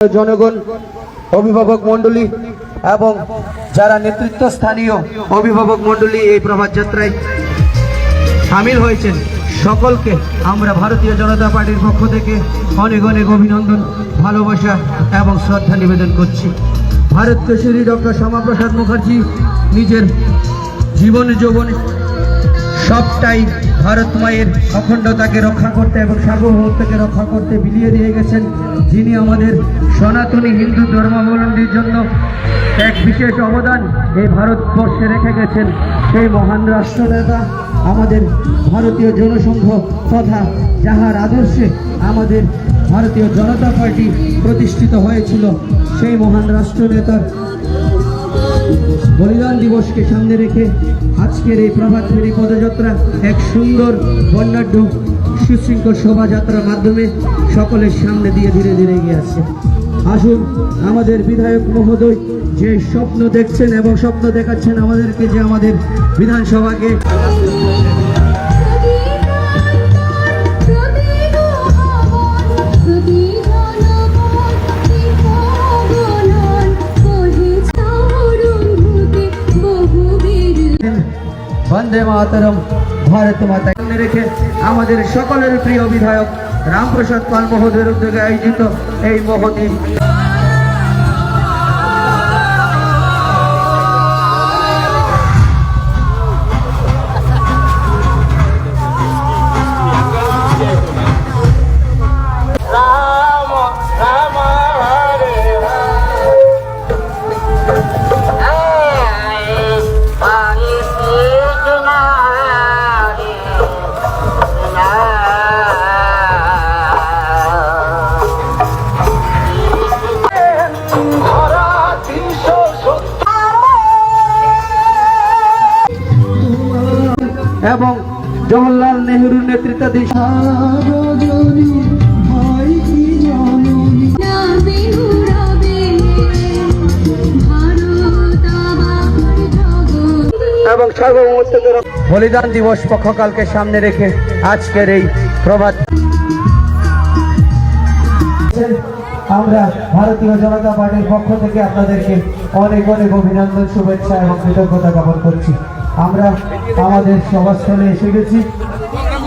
জনগণ, অভিভাবক মণ্ডলী এবং যারা নেতৃত্বস্থানীয় অভিভাবক মণ্ডলী এই প্রভাত যাত্রায় সামিল হয়েছেন সকলকে আমরা ভারতীয় জনতা পার্টির পক্ষ থেকে অনেক অনেক অভিনন্দন, ভালোবাসা এবং শ্রদ্ধা নিবেদন করছি। ভারত কেশরী ডক্টর শ্যামাপ্রসাদ মুখার্জি নিজের জীবন যৌবন সবটাই ভারত মায়ের অখণ্ডতাকে রক্ষা করতে এবং সার্বভৌমত্বকে রক্ষা করতে বিলিয়ে দিয়ে গেছেন, যিনি আমাদের সনাতনী হিন্দু ধর্মাবলম্বীর জন্য এক বিশেষ অবদান এই ভারতবর্ষে রেখে গেছেন। সেই মহান রাষ্ট্রনেতা আমাদের ভারতীয় জনসংঘ তথা যাহার আদর্শে আমাদের ভারতীয় জনতা পার্টি প্রতিষ্ঠিত হয়েছিল, সেই মহান রাষ্ট্রনেতার বলিদান দিবসকে সামনে রেখে আজকের এই প্রভাত ফেরি পদযাত্রা এক সুন্দর বর্ণাঢ্য সুশৃঙ্খল শোভাযাত্রার মাধ্যমে সকলের সামনে দিয়ে ধীরে ধীরে এগিয়ে আসছে। আসুন আমাদের বিধায়ক মহোদয় যে স্বপ্ন দেখছেন এবং স্বপ্ন দেখাচ্ছেন আমাদেরকে, যে আমাদের বিধানসভাকে বন্দে মাতরম ভারত মাতা রেখে আমাদের সকলের প্রিয় বিধায়ক রামপ্রসাদ পাল মহোদয়ের উদ্যোগে আয়োজিত এই মহতী এবং জওহরলাল নেহরুর নেতৃত্বাধীন এবং সার্বভৌমত্বের বলিদান দিবস পক্ষকালকে সামনে রেখে আজকের এই প্রভাত আমরা ভারতীয় জনতা পার্টির পক্ষ থেকে আপনাদেরকে অনেক অনেক অভিনন্দন, শুভেচ্ছা এবং কৃতজ্ঞতা জ্ঞাপন করছি। আমরা আমাদের সভাস্থলে এসে গেছি।